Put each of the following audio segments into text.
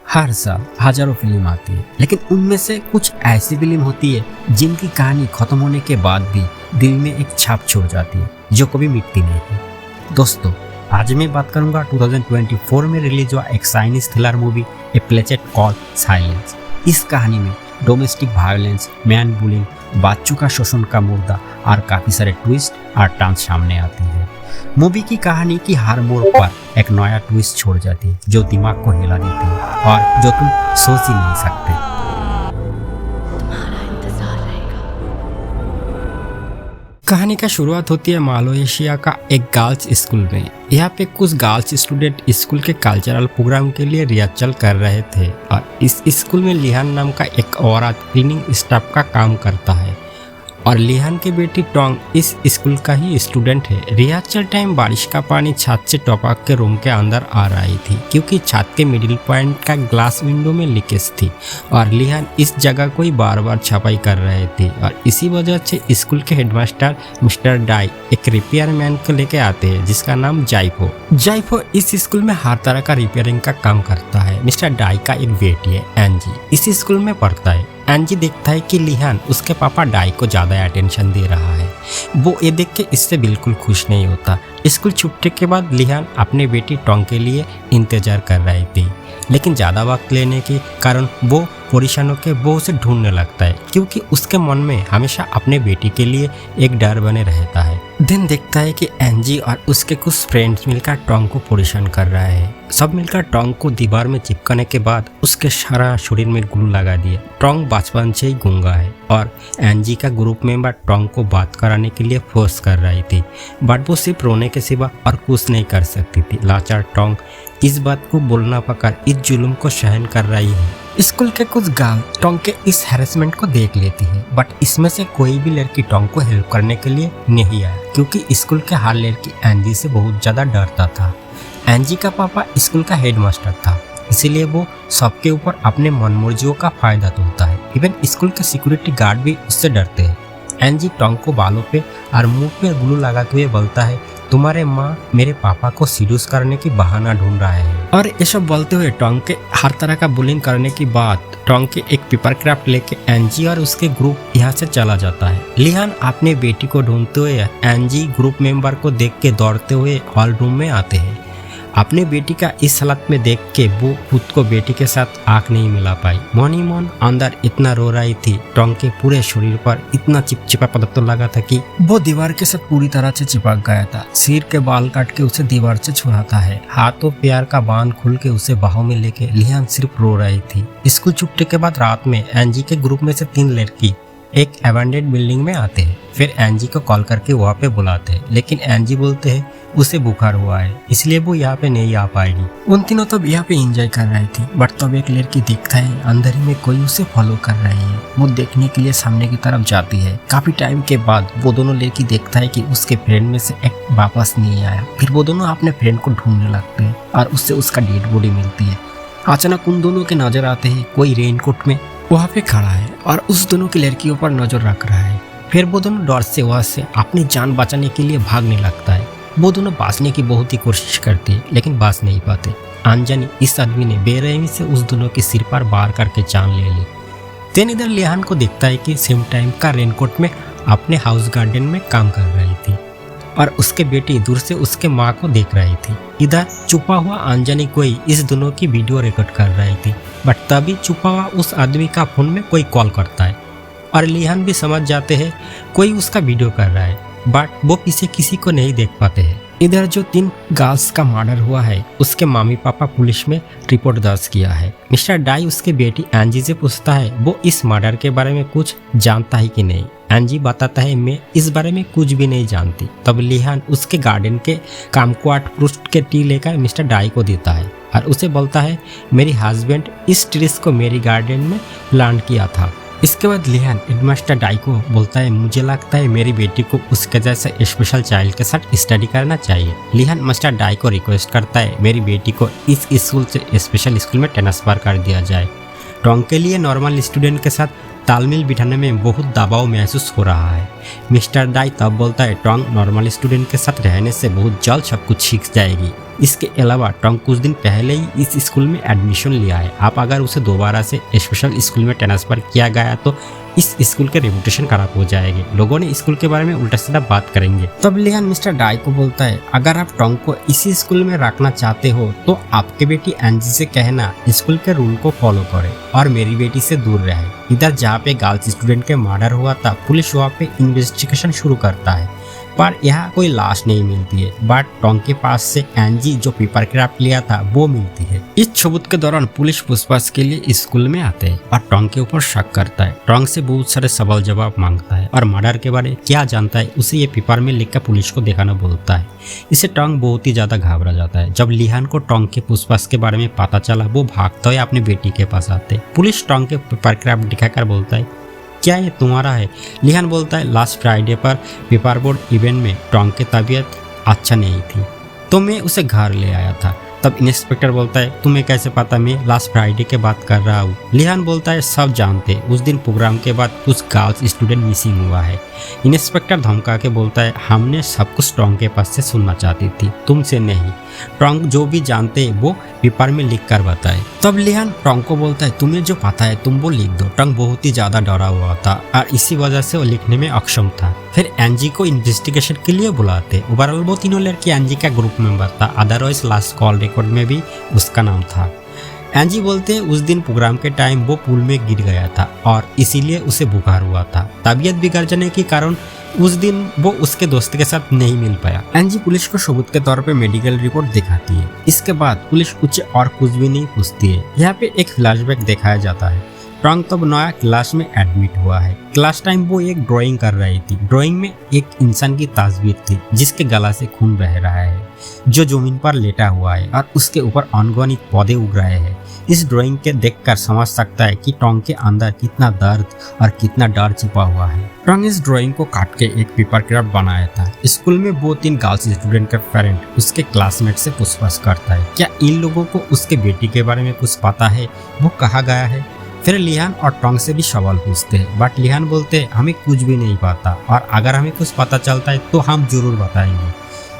हर साल हजारों फिल्म आती है, लेकिन उनमें से कुछ ऐसी फिल्म होती है जिनकी कहानी खत्म होने के बाद भी दिल में एक छाप छोड़ जाती है जो कभी मिटती नहीं है। दोस्तों, आज मैं बात करूंगा 2024 में रिलीज हुआ एक चाइनीज थ्रिलर मूवी ए प्लेचेट कॉल साइलेंस। इस कहानी में डोमेस्टिक वायलेंस, मैन बुलिंग, बच्चों का शोषण का मुद्दा और काफी सारे ट्विस्ट और टर्न्स सामने आती है। मूवी की कहानी की हर मोड़ पर एक नया ट्विस्ट छोड़ जाती है जो दिमाग को हिला देती है और जो तुम सोच ही नहीं सकते। कहानी का शुरुआत होती है मलेशिया का एक गर्ल्स स्कूल में। यहाँ पे कुछ गर्ल्स स्टूडेंट स्कूल के कल्चरल प्रोग्राम के लिए रिहर्सल कर रहे थे और इस स्कूल में लिहान नाम का एक औरत क्लीनिंग स्टाफ का काम करता है और लिहान की बेटी टोंग इस स्कूल का ही स्टूडेंट है। रिहर्सल टाइम बारिश का पानी छत से टपक के रूम के अंदर आ रही थी क्योंकि छत के मिडिल पॉइंट का ग्लास विंडो में लीकेज थी और लिहान इस जगह को ही बार बार छपाई कर रहे थे और इसी वजह से स्कूल के हेडमास्टर मिस्टर डाई एक रिपेयर मैन को लेके आते हैं जिसका नाम जाइफो। जाइफो इस स्कूल में हर तरह का रिपेयरिंग का काम करता है। मिस्टर डाई का एक बेटी है एंजी, इस स्कूल में पढ़ता है। एंजी देखता है कि लिहान उसके पापा डाई को ज़्यादा अटेंशन दे रहा है। वो ये देख के इससे बिल्कुल खुश नहीं होता। स्कूल छुट्टी के बाद लिहान अपने बेटी टोंग के लिए इंतजार कर रही थी, लेकिन ज़्यादा वक्त लेने के कारण वो परेशान होकर वो उसे ढूंढने लगता है क्योंकि उसके मन में हमेशा अपने बेटी के लिए एक डर बने रहता है। दिन देखता है कि एंजी और उसके कुछ फ्रेंड्स मिलकर टोंग को परेशान कर रहे हैं। सब मिलकर टोंग को दीवार में चिपकाने के बाद उसके सारा शरीर में ग्लू लगा दिया। टोंग बचपन से ही गूंगा है और एंजी का ग्रुप मेंबर टोंग को बात कराने के लिए फोर्स कर रही थी, बट वो सिर्फ रोने के सिवा और कुछ नहीं कर सकती थी। लाचार टोंग इस बात को बोलना पकड़ इस जुल्म को सहन कर रही है। स्कूल के कुछ गर्ल टोंग के इस हैरेसमेंट को देख लेती है, बट इसमें से कोई भी लड़की टोंग को हेल्प करने के लिए नहीं आया क्योंकि स्कूल के हर लड़की एंजी से बहुत ज़्यादा डरता था। एंजी का पापा स्कूल का हेडमास्टर था, इसीलिए वो सबके ऊपर अपने मनमर्जियों का फायदा तोड़ता है। इवन स्कूल के सिक्योरिटी गार्ड भी उससे डरते हैं। एंजी टोंग को बालों पे और मुंह पे ग्लू लगाते हुए बोलता है, तुम्हारे माँ मेरे पापा को सीड्यूस करने की बहाना ढूंढ रहा है। और ये सब बोलते हुए टोंग के हर तरह का बुलिंग करने की बात टोंग के एक पेपर क्राफ्ट लेके एंजी और उसके ग्रुप यहाँ से चला जाता है। लिहान अपने बेटी को ढूंढते हुए एंजी ग्रुप मेंबर को देख के दौड़ते हुए हॉल रूम में आते हैं। अपने बेटी का इस हालत में देख के वो खुद को बेटी के साथ आंख नहीं मिला पाई। मन ही मन अंदर इतना रो रही थी। टोंग के पूरे शरीर पर इतना चिपचिपा पदार्थ लगा था कि वो दीवार के साथ पूरी तरह से चिपक गया था। सिर के बाल काट के उसे दीवार से छुड़ाता है। हाथों पैर का बांध खुल के उसे बाहों में लेके लिहान सिर्फ रो रही थी। स्कूल छुट्टी के बाद रात में एंजी के ग्रुप में से 3 लड़की एक अबैंडन्ड बिल्डिंग में आते हैं। फिर एंजी को कॉल करके वहाँ पे बुलाते हैं, लेकिन एंजी बोलते हैं उसे बुखार हुआ है इसलिए वो यहाँ पे नहीं आ पाएगी। उन तीनों तब यहाँ पे एंजॉय कर रही थी, बट तब एक लड़की दिखता है अंदर ही में कोई उसे फॉलो कर रही है। वो देखने के लिए सामने की तरफ जाती है। काफी टाइम के बाद वो दोनों लड़की देखता है कि उसके फ्रेंड में से एक वापस नहीं आया। फिर वो दोनों अपने फ्रेंड को ढूंढने लगते हैं और उससे उसका डेड बॉडी मिलती है। अचानक उन दोनों के नजर आते हैं कोई रेनकोट में वहाँ पे खड़ा है और उस दोनों की लड़कियों पर नजर रख रहा है। फिर वो दोनों डर से वहाँ से अपनी जान बचाने के लिए भागने लगता है। वो दोनों बाँचने की बहुत ही कोशिश करते हैं लेकिन बाँच नहीं पाते। अनजानी इस आदमी ने बेरहमी से उस दोनों के सिर पर वार करके जान ले ली। देन इधर लिहान को देखता है कि सेम टाइम का रेनकोट में अपने हाउस गार्डन में काम कर रही थी और उसके बेटी दूर से उसके माँ को देख रही थी। इधर छुपा हुआ अनजानी कोई इस दोनों की वीडियो रिकॉर्ड कर रही थी, बट तभी छुपा हुआ उस आदमी का फोन में कोई कॉल करता है और लिहान भी समझ जाते हैं कोई उसका वीडियो कर रहा है, बट वो पीछे किसी को नहीं देख पाते हैं। इधर जो 3 गर्ल्स का मर्डर हुआ है उसके मम्मी पापा पुलिस में रिपोर्ट दर्ज किया है। मिस्टर डाई उसके बेटी एंजी से पूछता है वो इस मर्डर के बारे में कुछ जानता है कि नहीं। एंजी बताता है मैं इस बारे में कुछ भी नहीं जानती। तब लिहान उसके गार्डन के कामक्वाट फ्रूट के टी लेकर मिस्टर डाई को देता है और उसे बोलता है मेरी हस्बैंड इस ट्रीज को मेरी गार्डन में प्लांट किया था। इसके बाद लिहान हेडमास्टर डाई को बोलता है मुझे लगता है मेरी बेटी को उसके जैसे स्पेशल चाइल्ड के साथ स्टडी करना चाहिए। लिहान मास्टर डाई को रिक्वेस्ट करता है मेरी बेटी को इस स्कूल से स्पेशल स्कूल में ट्रांसफर कर दिया जाए। टोंग के लिए नॉर्मल स्टूडेंट के साथ तालमेल बिठाने में बहुत दबाव महसूस हो रहा है। मिस्टर डाई तब बोलता है टोंग नॉर्मल स्टूडेंट के साथ रहने से बहुत जल्द सब कुछ सीख जाएगी। इसके अलावा टोंग कुछ दिन पहले ही इस स्कूल में एडमिशन लिया है। आप अगर उसे दोबारा से स्पेशल स्कूल में ट्रांसफर किया गया तो इस स्कूल के रेपुटेशन खराब हो जाएगी, लोगों ने स्कूल के बारे में उल्टा सीधा बात करेंगे। तब लियान मिस्टर डाई को बोलता है अगर आप टोंग को इसी स्कूल में रखना चाहते हो तो आपके बेटी एंजी से कहना स्कूल के रूल को फॉलो करे और मेरी बेटी से दूर रहे। इधर जहाँ पे गर्ल्स स्टूडेंट के मर्डर हुआ था पुलिस वहाँ पे इन्वेस्टिगेशन शुरू करता है, पर यहाँ कोई लाश नहीं मिलती है। बट टोंग के पास से एंजी जो पेपर क्राफ्ट लिया था वो मिलती है। इस सबूत के दौरान पुलिस पूछताछ के लिए स्कूल में आते हैं और टोंग के ऊपर शक करता है। टोंग से बहुत सारे सवाल जवाब मांगता है और मर्डर के बारे में क्या जानता है उसे ये पेपर में लिखकर पुलिस को दिखाना बोलता है। इससे टोंग बहुत ही ज्यादा घबरा जाता है। जब लिहान को टोंग के पूछताछ के बारे में पता चला वो भागता हुए अपनी बेटी के पास आते। पुलिस टोंग के पेपर क्राफ्ट दिखाकर बोलता है क्या ये तुम्हारा है? लिहान बोलता है लास्ट फ्राइडे पर पेपर बोर्ड इवेंट में टोंग की तबीयत अच्छा नहीं थी तो मैं उसे घर ले आया था। तब इंस्पेक्टर बोलता है तुम्हें कैसे पता मैं लास्ट फ्राइडे के बात कर रहा हूँ? लिहान बोलता है सब जानते, उस दिन प्रोग्राम के बाद कुछ गर्ल्स स्टूडेंट मिसिंग हुआ है। इंस्पेक्टर धमका के बोलता है हमने सब कुछ टोंग के पास से सुनना चाहती थी, तुमसे नहीं। टोंग जो भी जानते वो पेपर में लिख कर बताए। तब लिहान टोंग को बोलता है तुम्हें जो पता है तुम वो लिख दो। टोंग बहुत ही ज्यादा डरा हुआ था और इसी वजह से वो लिखने में अक्षम था। फिर एंजी को इन्वेस्टिगेशन के लिए बुलाते। ओवरऑल वो तीनों लड़की एंजी का ग्रुप मेंबर था, अदरवाइज लास्ट कॉल रिकॉर्ड में भी उसका नाम था। एंजी बोलते हैं उस दिन प्रोग्राम के टाइम वो पूल में गिर गया था और इसीलिए उसे बुखार हुआ था। तबीयत बिगड़ जाने के कारण उस दिन वो उसके दोस्त के साथ नहीं मिल पाया। एंजी पुलिस को सबूत के तौर पे मेडिकल रिपोर्ट दिखाती है। इसके बाद पुलिस कुछ और कुछ भी नहीं पूछती है। यहाँ पे एक फ्लैशबैक दिखाया जाता है। टोंग तब नया क्लास में एडमिट हुआ है। क्लास टाइम वो एक ड्राइंग कर रही थी। ड्राइंग में एक इंसान की तस्वीर थी जिसके गला से खून बह रहा है, जो जमीन पर लेटा हुआ है और उसके ऊपर अनगिनत पौधे उग रहे हैं। इस ड्राइंग के देखकर समझ सकता है कि टोंग के अंदर कितना दर्द और कितना डर छिपा हुआ है। टोंग इस ड्राइंग को काट के एक पेपर क्राफ्ट बनाया था। स्कूल में वो 3 गर्ल्स स्टूडेंट का पेरेंट उसके क्लासमेट से पूछताछ करता है क्या इन लोगों को उसके बेटी के बारे में कुछ पता है, वो कहाँ गया है। फिर लिहान और टोंग से भी सवाल पूछते हैं, बट लिहान बोलते हैं हमें कुछ भी नहीं पता और अगर हमें कुछ पता चलता है तो हम जरूर बताएंगे।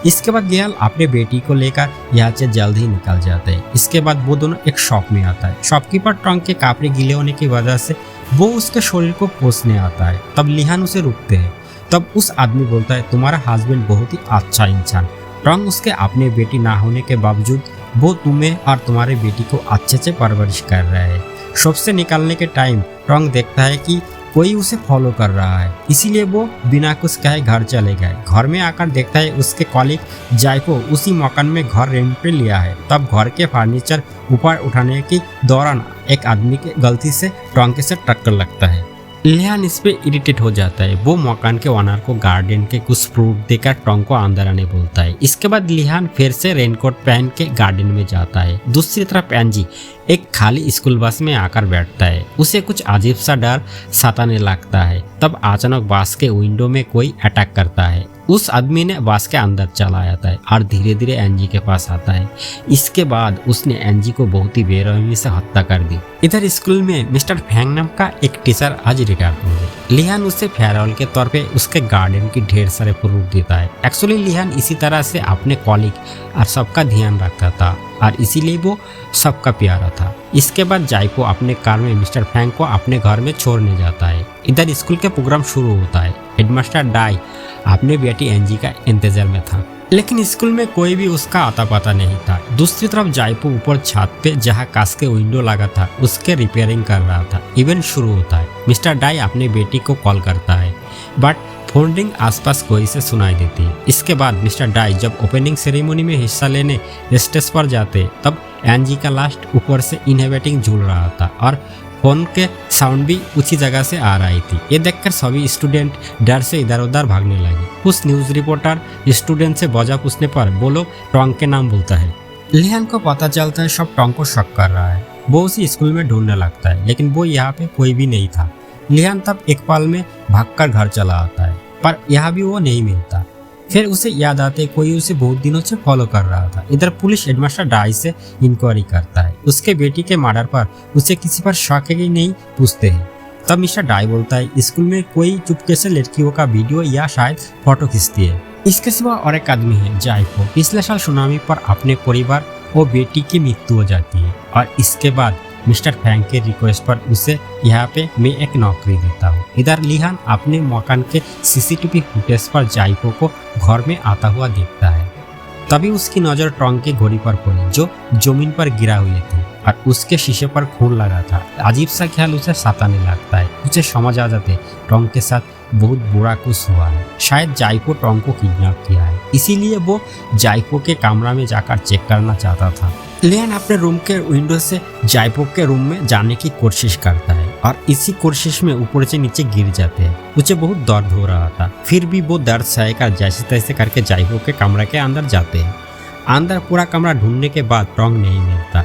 इसके बाद लिहान अपने बेटी को लेकर यहाँ से जल्द ही निकल जाते हैं। इसके बाद वो दोनों एक शॉप में आता है। शॉपकीपर टोंग के कपड़े गीले होने की वजह से वो उसके शरीर को पोंछने आता है। तब लिहान उसे रुकते हैं। तब उस आदमी बोलता है तुम्हारा हस्बैंड बहुत ही अच्छा इंसान। टोंग उसके अपने बेटी ना होने के बावजूद वो तुम्हें और तुम्हारे बेटी को अच्छे से परवरिश कर रहा है। शॉप से निकलने के टाइम टोंग देखता है कि कोई उसे फॉलो कर रहा है, इसीलिए वो बिना कुछ कहे घर चले गए। घर में आकर देखता है उसके कॉलीग जायको उसी मकान में घर रेंट पे लिया है। तब घर के फर्नीचर ऊपर उठाने के दौरान एक आदमी के गलती से टोंग के साथ टक्कर लगता है। लिहान इस पे इरिटेट हो जाता है। वो मकान के ओनर को गार्डन के कुछ फ्रूट देकर टोंग को अंदर आने बोलता है। इसके बाद लिहान फिर से रेनकोट पहन के गार्डन में जाता है। दूसरी तरफ एंजी एक खाली स्कूल बस में आकर बैठता है। उसे कुछ अजीब सा डर सताने लगता है। तब अचानक बस के विंडो में कोई अटैक करता है। उस आदमी ने बस के अंदर चला जाता है और धीरे धीरे एंजी के पास आता है। इसके बाद उसने एंजी को बहुत ही बेरहमी से हत्या कर दी। इधर स्कूल में मिस्टर फैंग नाम का एक टीचर आज रिटायर हो गए। लिहान उसे फेयरवेल के तौर पे उसके गार्डन की ढेर सारे फ्रूट देता है। एक्चुअली लिहान इसी तरह से अपने कॉलीग और सबका ध्यान रखता था और इसीलिए वो सबका प्यारा था। इसके बाद जायको अपने कार में मिस्टर फैंग को अपने घर में छोड़ने जाता है। इधर स्कूल के प्रोग्राम शुरू होता है। हेडमास्टर डाई अपने बेटी एंजी का इंतजार में था, लेकिन स्कूल में कोई भी उसका आता पता नहीं था। दूसरी तरफ जायको ऊपर छत पे जहाँ कांच के विंडो लगा था उसके रिपेयरिंग कर रहा था। इवेंट शुरू होता है। मिस्टर डाई अपने बेटी को कॉल करता है, बट फोन रिंग आसपास कोई से सुनाई देती है। इसके बाद मिस्टर डाई जब ओपनिंग सेरेमनी में हिस्सा लेने स्टेज पर जाते तब एंजी का लास्ट ऊपर से इनहेबिटिंग झूल रहा था और फोन के साउंड भी उसी जगह से आ रही थी। ये देखकर सभी स्टूडेंट डर से इधर उधर भागने लगे। कुछ न्यूज रिपोर्टर स्टूडेंट से वजह पूछने पर वो लोग टोंग के नाम बोलता है। लिहान को पता चलता है सब टोंग को शक कर रहा है। वो उसी स्कूल में ढूंढने लगता है, लेकिन वो यहाँ पे कोई भी नहीं था। लिहान तब एक पल में भागकर घर चला आता है, पर यहाँ भी वो नहीं मिलता। फिर उसे याद आते कोई उसे बहुत दिनों से फॉलो कर रहा था। इधर पुलिस हेडमास्टर डाई से इंक्वायरी करता है। उसके बेटी के मर्डर पर उसे किसी पर शक है कि नहीं पूछते हैं। तब मिस्टर डाई बोलता है स्कूल में कोई चुपके से लड़कियों का वीडियो या शायद फोटो खींचती है। इसके सिवा और एक आदमी है जाइको। पिछले साल सुनामी पर अपने परिवार और बेटी की मृत्यु हो जाती है और इसके बाद मिस्टर फैंग के रिक्वेस्ट पर उसे यहाँ पे मैं एक नौकरी देता हूँ। इधर लिहान अपने मकान के सीसीटीवी फुटेज पर जाइको को घर में आता हुआ देखता है। तभी उसकी नजर टोंग की घोड़ी पर पड़ी जो जमीन पर गिरा हुई थी और उसके शीशे पर खून लगा था। अजीब सा ख्याल उसे सताने लगता है। उसे समझ आ जाते टोंग के साथ बहुत बुरा कुछ हुआ है। शायद जाइको टोंग को किडनैप किया है, इसीलिए वो जाइको के कमरा में जाकर चेक करना चाहता था। लियान अपने रूम के विंडो से जाइको के रूम में जाने की कोशिश करता है और इसी कोशिश में ऊपर से नीचे गिर जाते हैं। उसे बहुत दर्द हो रहा था, फिर भी वो दर्द सहकर जैसे तैसे करके जाइको के कमरे के अंदर जाते हैं। अंदर पूरा कमरा ढूंढने के बाद टोंग नहीं मिलता।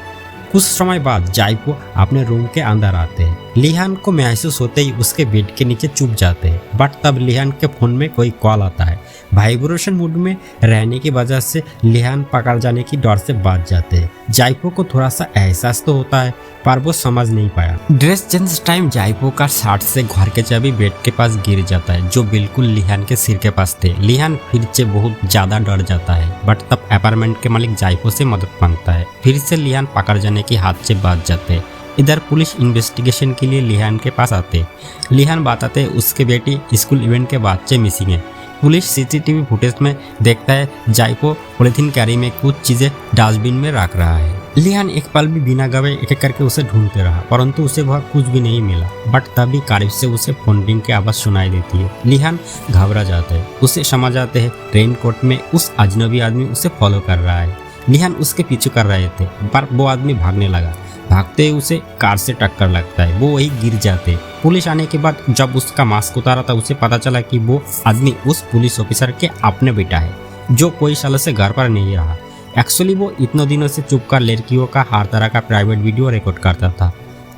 कुछ समय बाद जाइको अपने रूम के अंदर आते हैं। लिहान को महसूस होते ही उसके बेड के नीचे छुप जाते हैं, बट तब लिहान के फोन में कोई कॉल आता है। वाइब्रेशन मूड में रहने की वजह से लिहान पकड़ जाने की डर से बच जाते हैं। जाइको को थोड़ा सा एहसास तो होता है पर वो समझ नहीं पाया। ड्रेस चेंज टाइम जाइको का शर्ट से घर के चाबी बेड के पास गिर जाता है जो बिल्कुल लिहान के सिर के पास थे। लिहान फिर से बहुत ज्यादा डर जाता है, बट तब अपार्टमेंट के मालिक जाइको से मदद मांगता है। फिर से लिहान पकड़ जाने के हाथ से बच जाते हैं। इधर पुलिस इन्वेस्टिगेशन के लिए लिहान के पास आते। लिहान बताते उसके बेटी स्कूल इवेंट के बाद से मिसिंग है। पुलिस सीसीटीवी फुटेज में देखता है जाइको पॉलिथीन कैरी में कुछ चीजें डस्टबिन में रख रहा है। लिहान एक पल भी बिना गवे एक एक करके उसे ढूंढते रहा, परंतु उसे वह कुछ भी नहीं मिला। बट तभी करीब से उसे फोन रिंग की आवाज सुनाई देती है। लिहान घबरा जाता है। उसे समझ आते हैं रेनकोट में उस अजनबी आदमी उसे फॉलो कर रहा है। लिहान उसके पीछे कर रहे थे पर वो आदमी भागने लगा। भागते उसे कार से टक्कर लगता है, वो वही गिर जाते। पुलिस आने के बाद जब उसका मास्क उतारा था उसे पता चला कि वो आदमी उस पुलिस ऑफिसर के अपने बेटा है जो कोई सालों से घर पर नहीं रहा। एक्चुअली वो इतने दिनों से चुप कर लड़कियों का हर तरह का प्राइवेट वीडियो रिकॉर्ड करता था।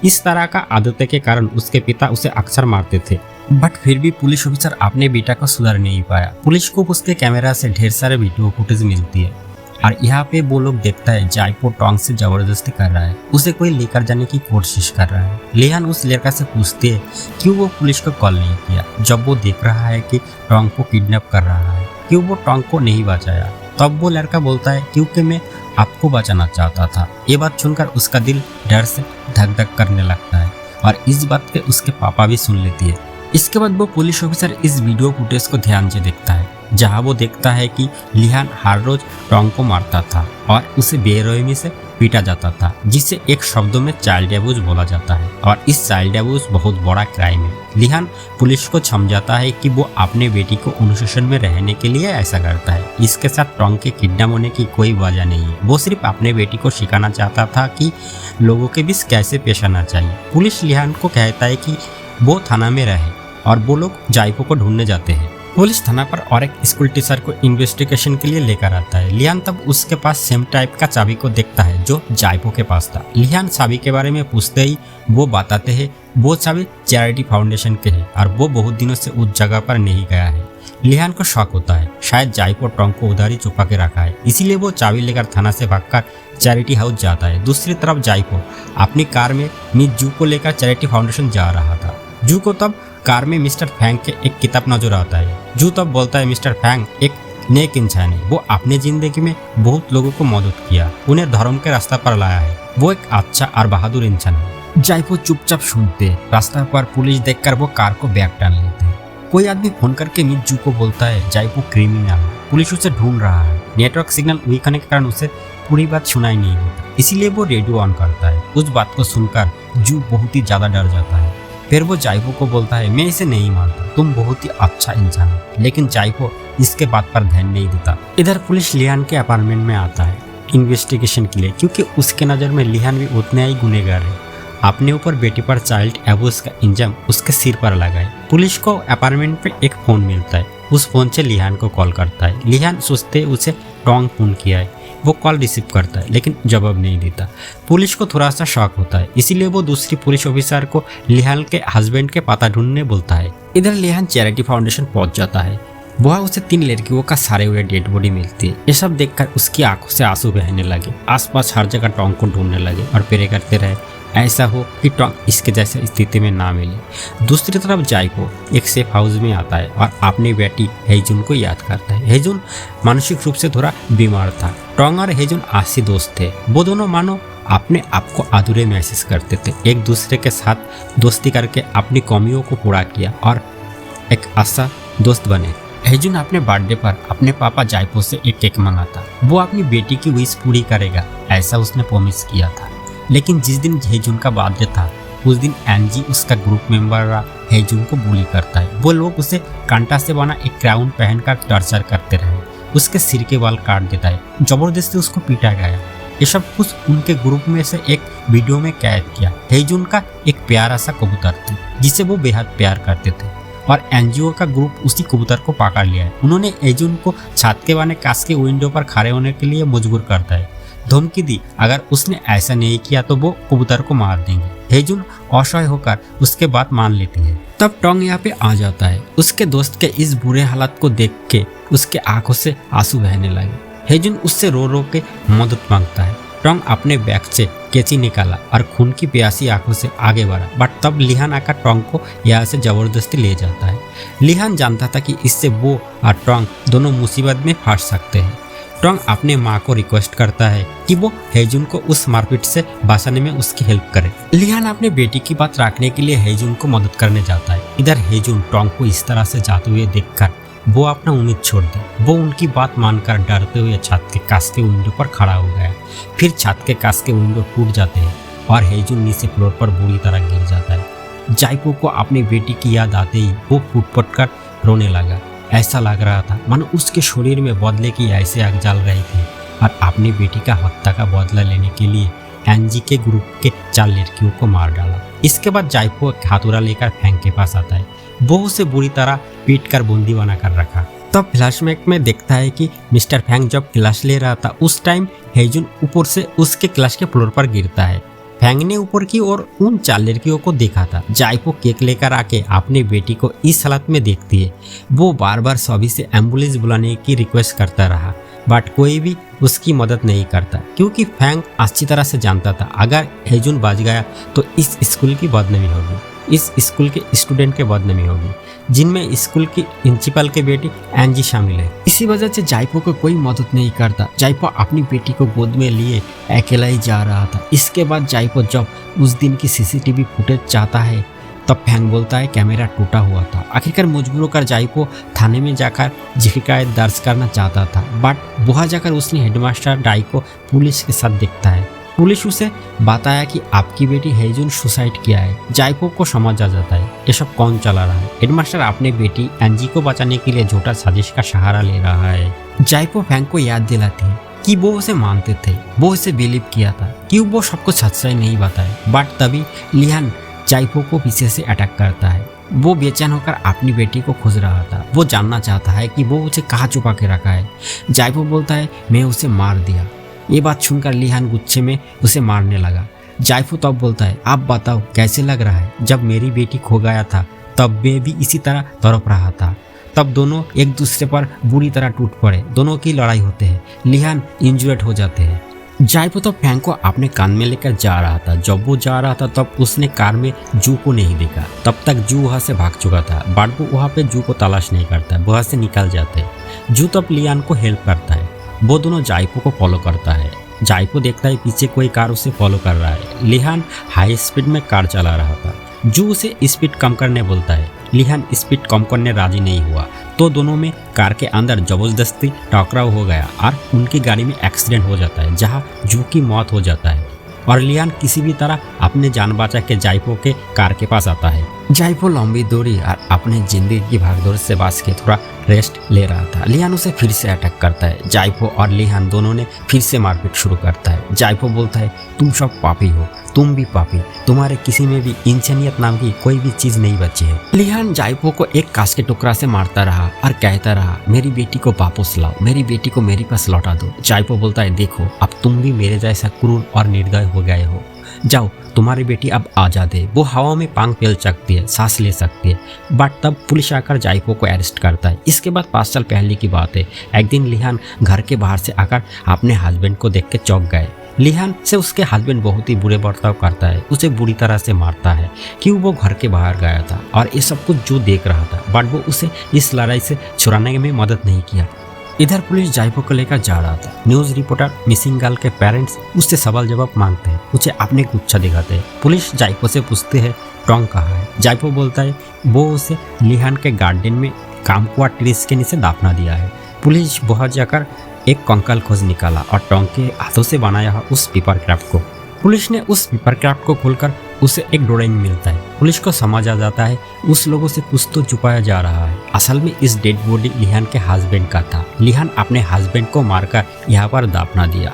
इस तरह का आदत के कारण उसके पिता उसे अक्सर मारते थे, बट फिर भी पुलिस ऑफिसर अपने बेटा को सुधार नहीं पाया। पुलिस को उसके कैमरा से ढेर सारे वीडियो फुटेज मिलती है और यहाँ पे वो लोग देखता है जाइको टोंग से जबरदस्ती कर रहा है, उसे कोई लेकर जाने की कोशिश कर रहा है। लिहान उस लड़का से पूछती है क्यों वो पुलिस को कॉल नहीं किया जब वो देख रहा है कि टोंग को किडनैप कर रहा है, क्यों वो टोंग को नहीं बचाया। तब वो लड़का बोलता है क्योंकि मैं आपको बचाना चाहता था। ये बात सुनकर उसका दिल डर से धक धक करने लगता है और इस बात पे उसके पापा भी सुन लेती है। इसके बाद वो पुलिस ऑफिसर इस वीडियो फुटेज को ध्यान से देखता है जहां वो देखता है कि लिहान हर रोज टोंग को मारता था और उसे बेरहमी से पीटा जाता था, जिसे एक शब्दों में चाइल्ड अब्यूज बोला जाता है और इस चाइल्ड अब्यूज बहुत बड़ा क्राइम है। लिहान पुलिस को समझाता है कि वो अपने बेटी को अनुशासन में रहने के लिए ऐसा करता है। इसके साथ टोंग के किडनैप होने की कोई वजह नहीं है। वो सिर्फ अपने बेटी को सिखाना चाहता था कि लोगों के बीच कैसे पेश आना चाहिए। पुलिस लिहान को कहता है कि वो थाना में रहे और वो लोग जाइको को ढूंढने जाते हैं। पुलिस थाना पर और एक स्कूल टीचर को इन्वेस्टिगेशन के लिए लेकर आता है। लिहान तब उसके पास सेम टाइप का चाबी को देखता है जो जाइको के पास था। लिहान चाबी के बारे में पूछते ही वो बताते हैं वो चाबी चैरिटी फाउंडेशन के है और वो बहुत दिनों से उस जगह पर नहीं गया है। लिहान को शौक होता है शायद जाइको टोंग को उधर ही छुपा के रखा है, इसीलिए वो चाबी लेकर थाना से भागकर चैरिटी हाउस जाता है। दूसरी तरफ जाइको अपनी कार में मिस जू को लेकर चैरिटी फाउंडेशन जा रहा था। जू को तब कार में मिस्टर फैंग के एक किताब नजर आता है। जू तब बोलता है मिस्टर फैंग एक नेक इंसान है, वो अपने जिंदगी में बहुत लोगों को मदद किया, उन्हें धर्म के रास्ता पर लाया है, वो एक अच्छा और बहादुर इंसान है। जाइको चुपचाप सुनते। रास्ता पर पुलिस देखकर वो कार को बैक टान लेते हैं। कोई आदमी फोन करके मिस जू को बोलता है जाइको क्रिमिनल है, पुलिस उसे ढूंढ रहा है। नेटवर्क सिग्नल वीक होने के कारण उसे पूरी बात सुनाई नहीं देता, इसीलिए वो रेडियो ऑन करता है। उस बात को सुनकर जू बहुत ही ज्यादा डर जाता है। फिर वो जाइको को बोलता है मैं इसे नहीं मानता, तुम बहुत ही अच्छा इंसान हो। लेकिन जाइको इसके बात पर ध्यान नहीं देता। इधर पुलिस लिहान के अपार्टमेंट में आता है इन्वेस्टिगेशन के लिए, क्योंकि उसके नज़र में लिहान भी उतने ही गुनहगार है। अपने ऊपर बेटी पर चाइल्ड अब्यूज का इंजाम उसके सिर पर लगाए। पुलिस को अपार्टमेंट पे एक फोन मिलता है, उस फोन से लिहान को कॉल करता है। लिहान सोचते उसे टोंग फोन किया है। वो कॉल रिसीव करता है लेकिन जवाब नहीं देता। पुलिस को थोड़ा सा शॉक होता है, इसीलिए वो दूसरी पुलिस ऑफिसर को लिहान के हस्बैंड के पता ढूंढने बोलता है। इधर लिहान चैरिटी फाउंडेशन पहुंच जाता है। वहाँ उसे 3 लड़कियों का सारे हुए डेड बॉडी मिलती है। ये सब देखकर उसकी आंखों से आंसू बहने लगे। आसपास हर जगह टोंग को ढूंढने लगे और प्रे करते रहे ऐसा हो कि टोंग इसके जैसे स्थिति में ना मिले। दूसरी तरफ जाइपो एक सेफ हाउस में आता है और अपनी बेटी हेजुन को याद करता है। हेजुन मानसिक रूप से थोड़ा बीमार था। टोंग और हेजुन आसी दोस्त थे। वो दोनों मानो अपने आप को अधूरे महसूस करते थे। एक दूसरे के साथ दोस्ती करके अपनी कमियों को पूरा किया और एक अच्छा दोस्त बने। हेजुन अपने बर्थडे पर अपने पापा जाइपो से एक केक मांगा था। वो अपनी बेटी की विश पूरी करेगा, ऐसा उसने प्रॉमिस किया था। लेकिन जिस दिन हेजुन का बर्थडे था उस दिन एनजी उसका ग्रुप मेंबर हेजुन को बुली करता है। वो लोग उसे कांटा से बना एक क्राउन पहनकर टॉर्चर करते रहे। उसके सिर के बाल काट देता है, जबरदस्ती उसको पीटा गया। ये सब कुछ उनके ग्रुप में से एक वीडियो में कैद किया। हेजुन का एक प्यारा सा कबूतर थी जिसे वो बेहद प्यार करते थे और एनजीओ का ग्रुप उसी कबूतर को पकड़ लिया है। उन्होंने हेजुन को छत के बने कांच के विंडो पर खड़े होने के लिए मजबूर करता है। धमकी दी अगर उसने ऐसा नहीं किया तो वो कबूतर को मार देंगे। हेजुन असहाय होकर उसके बात मान लेती है। तब टोंग यहाँ पे आ जाता है। उसके दोस्त के इस बुरे हालत को देख के उसके आंखों से आंसू बहने लगे। हेजुन उससे रो रो के मदद मांगता है। टोंग अपने बैग से कैंची निकाला और खून की प्यासी आंखों से आगे बढ़ा, बट तब लिहान आकर टोंग को यहाँ से जबरदस्ती ले जाता है। लिहान जानता था कि इससे वो और टोंग दोनों मुसीबत में फंस सकते हैं। टोंग अपने माँ को रिक्वेस्ट करता है कि वो हेजुन को उस मारपीट से बचाने में उसकी हेल्प करे। लिहान अपने बेटी की बात रखने के लिए हेजुन को मदद करने जाता है। इधर हेजुन टोंग को इस तरह से जाते हुए देखकर वो अपना उम्मीद छोड़ दी। वो उनकी बात मानकर डरते हुए छत के कांच के विंडो पर खड़ा हो गया। फिर छत के कांच के विंडो टूट जाते हैं और हेजुन नीचे फ्लोर पर बुरी तरह गिर जाता है। जाइपो को अपनी बेटी की याद आते ही वो फुट कर रोने लगा। ऐसा लग रहा था मानो उसके शरीर में बदले की ऐसे आग जल रही थी और अपनी बेटी का हत्या का बदला लेने के लिए एनजी के ग्रुप के 4 लड़कियों को मार डाला। इसके बाद जाइपो एक हाथौड़ा लेकर फैंग के पास आता है। वो उसे बुरी तरह पीट कर बंदी बनाकर रखा। तब फ्लैशबैक में देखता है कि मिस्टर फैंग जब क्लास ले रहा था उस टाइम हेजुन ऊपर से उसके क्लास के फ्लोर पर गिरता है। फैंग ने ऊपर की ओर उन 4 लड़कियों को देखा था। जाइपो केक लेकर आके अपनी बेटी को इस हालत में देखती है। वो बार बार सभी से एम्बुलेंस बुलाने की रिक्वेस्ट करता रहा, बट कोई भी उसकी मदद नहीं करता क्योंकि फैंग अच्छी तरह से जानता था अगर हेजुन बच गया तो इस स्कूल की बदनामी होगी, इस स्कूल के स्टूडेंट के बदनामी होगी, जिनमें स्कूल की प्रिंसिपल के बेटी एनजी शामिल है। इसी वजह से जाइपो को कोई मदद नहीं करता। जाइपो अपनी बेटी को गोद में लिए अकेला ही जा रहा था। इसके बाद जाइपो जब उस दिन की सीसीटीवी फुटेज चाहता है तब फैंग बोलता है कैमरा टूटा हुआ था। आखिरकार मजबूर होकर जाइपो थाने में जाकर शिकायत दर्ज करना चाहता था, बट वहां जाकर उसने हेडमास्टर डाई को पुलिस के साथ देखता है। पुलिस उसे बताया कि आपकी बेटी हेजुन सुसाइड किया है। जाइपो को समझ आ जाता है ये सब कौन चला रहा है। हेडमास्टर अपने बेटी एनजी को बचाने के लिए झूठा साजिश का सहारा ले रहा है। जाइपो फैंग को याद दिलाती है कि वो उसे मानते थे, वो उसे बिलीव किया था कि वो सबको सच्चाई नहीं बताए। बट तभी लिहान जाइपो को पीछे से अटैक करता है। वो बेचैन होकर अपनी बेटी को खोज रहा था। वो जानना चाहता है कि वो उसे कहाँ छुपा के रखा है। जाइपो बोलता है मैं उसे मार दिया। ये बात सुनकर लिहान गुस्से में उसे मारने लगा। जाइपो तब बोलता है आप बताओ कैसे लग रहा है, जब मेरी बेटी खो गया था तब मैं भी इसी तरह तड़प रहा था। तब दोनों एक दूसरे पर बुरी तरह टूट पड़े। दोनों की लड़ाई होते हैं। लिहान इंजुर्ड हो जाते हैं। जाइपो तो फैंग को अपने कान में लेकर जा रहा था। जब वो जा रहा था तब उसने कार में जू को नहीं देखा। तब तक जू वहाँ से भाग चुका था, बट वो वहाँ पे जू को तलाश नहीं करता, वहाँ से निकल जाते हैं। जू तब लिहान को हेल्प करता है। वो दोनों जाइपो को फॉलो करता है। जाइपो देखता है पीछे कोई कार उसे फॉलो कर रहा है। लिहान हाई स्पीड में कार चला रहा था। जू उसे स्पीड कम करने बोलता है। लिहान स्पीड कम करने राजी नहीं हुआ तो दोनों में कार के अंदर जबरदस्ती टकराव हो गया और उनकी गाड़ी में एक्सीडेंट हो जाता है जहां जू की मौत हो जाता है और लिहान किसी भी तरह अपने जान बचा के जाइपो के कार के पास आता है। जाइपो लंबी दूरी और अपने जिंदगी की भागदौड़ से बच के थोड़ा रेस्ट ले रहा था। लिहान उसे फिर से अटैक करता है। जाइपो और लिहान दोनों ने फिर से मारपीट शुरू करता है। जाइपो बोलता है तुम सब पापी हो, तुम भी पापी, तुम्हारे किसी में भी इंसानियत नाम की कोई भी चीज नहीं बची है। लिहान जाइपो को एक कांच के टुकड़ा से मारता रहा और कहता रहा मेरी बेटी को वापस लाओ, मेरी बेटी को मेरे पास लौटा दो। जाइपो बोलता है देखो अब तुम भी मेरे जैसा क्रूर और निर्दय हो गए हो, जाओ तुम्हारी बेटी अब आजाद है, वो हवा में पांग फैल सकती है, सांस ले सकती है। बट तब पुलिस आकर जाइपो को अरेस्ट करता है। इसके बाद 5 साल पहले की बात है। एक दिन लिहान घर के बाहर से आकर अपने हस्बैंड को देख के चौंक गए। लिहान से उसके हस्बैंड बहुत ही बुरे बर्ताव करता है, उसे बुरी तरह से मारता है कि वो घर के बाहर गया था और ये सब कुछ जो देख रहा था, बट वो उसे इस लड़ाई से छुड़ाने में मदद नहीं किया। इधर पुलिस जायपो को लेकर जा रहा था। न्यूज रिपोर्टर मिसिंग गर्ल के पेरेंट्स उससे सवाल जवाब मांगते हैं, उसे अपने गुच्छा दिखाते हैं। पुलिस जायपो से पूछते हैं टोंग कहाँ है। जायपो बोलता है वो उसे लिहान के गार्डन में कामकुआ ट्रीज के नीचे दाफना दिया है। पुलिस वहां जाकर एक कंकाल खोज निकाला और टोंग के हाथों से बनाया उस पेपर क्राफ्ट को। पुलिस ने उस पेपर क्राफ्ट को खोलकर उसे एक ड्राइंग मिलता है। पुलिस को समझ आ जाता है उस लोगों से कुछ तो छुपाया जा रहा है। असल में इस डेड बॉडी लिहान के हस्बैंड का था। लिहान अपने हस्बैंड को मारकर यहाँ पर दाफना दिया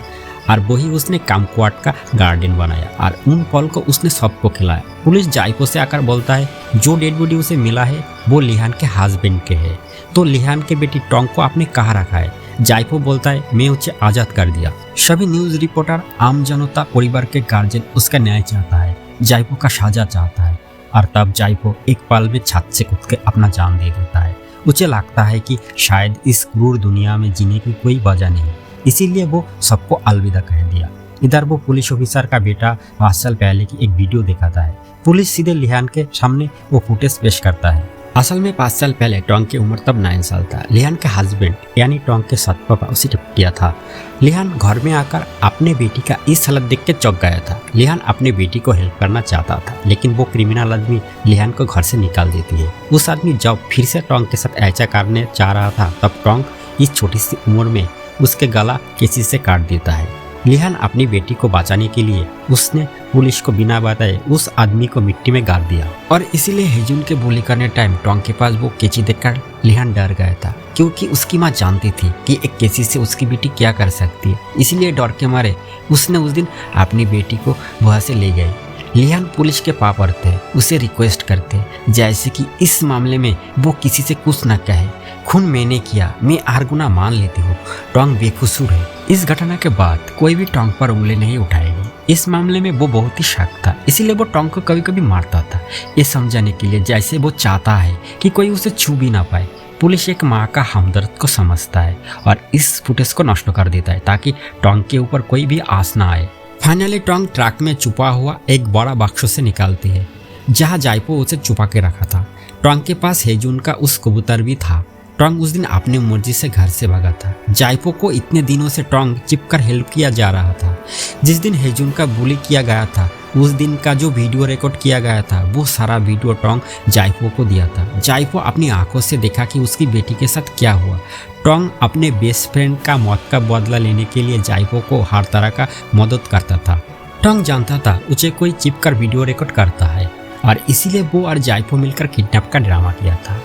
और वही उसने कामकुआट का गार्डन बनाया और उन फल को उसने सबको खिलाया। पुलिस जायपो से आकर बोलता है जो डेड बॉडी उसे मिला है वो लिहान के हस्बैंड के है, तो लिहान के बेटी टोंग को आपने कहाँ रखा है। जायपो बोलता है मैं उसे आजाद कर दिया। सभी न्यूज रिपोर्टर, आम जनता, परिवार के गार्जियन उसका न्याय चाहता है, जायपो का सजा चाहता है। और तब जायपो एक पल में छत से कूद के अपना जान दे देता है। उसे लगता है कि शायद इस क्रूर दुनिया में जीने की कोई वजह नहीं, इसीलिए वो सबको अलविदा कह दिया। इधर वो पुलिस ऑफिसर का बेटा 5 साल पहले की एक वीडियो दिखाता है। पुलिस सीधे लिहान के सामने वो फुटेज पेश करता है। असल में 5 साल पहले टोंग की उम्र तब 9 साल था। लिहान के हस्बैंड यानी टोंग के साथ पापा उसे टिप किया था। लिहान घर में आकर अपने बेटी का इस हालत देख के चौंक गया था। लिहान अपने बेटी को हेल्प करना चाहता था, लेकिन वो क्रिमिनल आदमी लिहान को घर से निकाल देती है। उस आदमी जब फिर से टोंग के साथ ऐसा करने चाह रहा था, तब टोंग इस छोटी सी उम्र में उसके गला किसी से काट देता है। लिहान अपनी बेटी को बचाने के लिए उसने पुलिस को बिना बताए उस आदमी को मिट्टी में गाड़ दिया और इसीलिए हेजुन के बोली करने टाइम टोंग के पास वो केची देखकर लिहान डर गया था, क्योंकि उसकी माँ जानती थी कि एक केची से उसकी बेटी क्या कर सकती है। इसीलिए डर के मारे उसने उस दिन अपनी बेटी को वहाँ से ले गई। लिहान पुलिस के पास पड़ते, उसे रिक्वेस्ट करते जैसे कि इस मामले में वो किसी से कुछ न कहे। खून मैंने किया, मैं हर गुना मान लेती हूँ, टोंग बेकसूर है। इस घटना के बाद कोई भी टोंग पर उंगली नहीं उठाएगी। इस मामले में वो बहुत ही शक था, इसीलिए वो टोंग को कभी कभी मारता था, ये समझाने के लिए जैसे वो चाहता है कि कोई उसे छू भी ना पाए। पुलिस एक माँ का हमदर्द को समझता है और इस फुटेज को नष्ट कर देता है ताकि टोंग के ऊपर कोई भी आस ना आए। फाइनली टोंग ट्रक में छुपा हुआ एक बड़ा बक्सों से निकालती है जहाँ जायपो उसे छुपा के रखा था। टोंग के पास हेजुन का उस कबूतर भी था। टोंग उस दिन अपनी मर्जी से घर से भागा था। जायपो को इतने दिनों से टोंग चिपकर हेल्प किया जा रहा था। जिस दिन हेजुन का बुली किया गया था, उस दिन का जो वीडियो रिकॉर्ड किया गया था, वो सारा वीडियो टोंग जायपो को दिया था। जायपो अपनी आंखों से देखा कि उसकी बेटी के साथ क्या हुआ। टोंग अपने बेस्ट फ्रेंड का मौत का बदला लेने के लिए जायपो को हर तरह का मदद करता था। टोंग जानता था उसे कोई चिपकर वीडियो रिकॉर्ड करता है और इसीलिए वो और जायपो मिलकर किडनैप का ड्रामा किया था।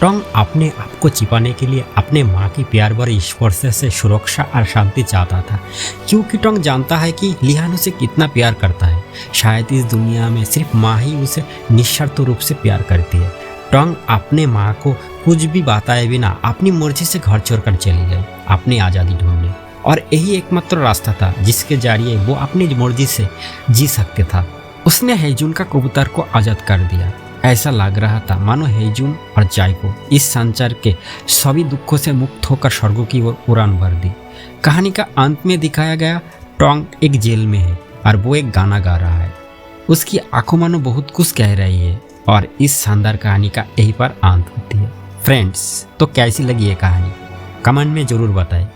टोंग अपने आप को छिपाने के लिए अपने माँ की प्यार भरे स्पर्श से सुरक्षा और शांति चाहता था, क्योंकि टोंग जानता है कि लिहान उसे कितना प्यार करता है। शायद इस दुनिया में सिर्फ माँ ही उसे निस्वार्थ रूप से प्यार करती है। टोंग अपने माँ को कुछ भी बताए बिना अपनी मर्जी से घर छोड़कर चली गई अपनी आज़ादी ढूंढने, और यही एकमात्र रास्ता था जिसके जरिए वो अपनी मर्जी से जी सकते था। उसने हेजुन का कबूतर को आज़ाद कर दिया। ऐसा लग रहा था मानो हेजुन और जायपो इस संसार के सभी दुखों से मुक्त होकर स्वर्गों की ओर उड़ान भर दी। कहानी का अंत में दिखाया गया टोंग एक जेल में है और वो एक गाना गा रहा है। उसकी आंखों मानो बहुत कुछ कह रही है और इस शानदार कहानी का यहीं पर अंत होती है। फ्रेंड्स, तो कैसी लगी ये कहानी कमेंट में ज़रूर बताएं।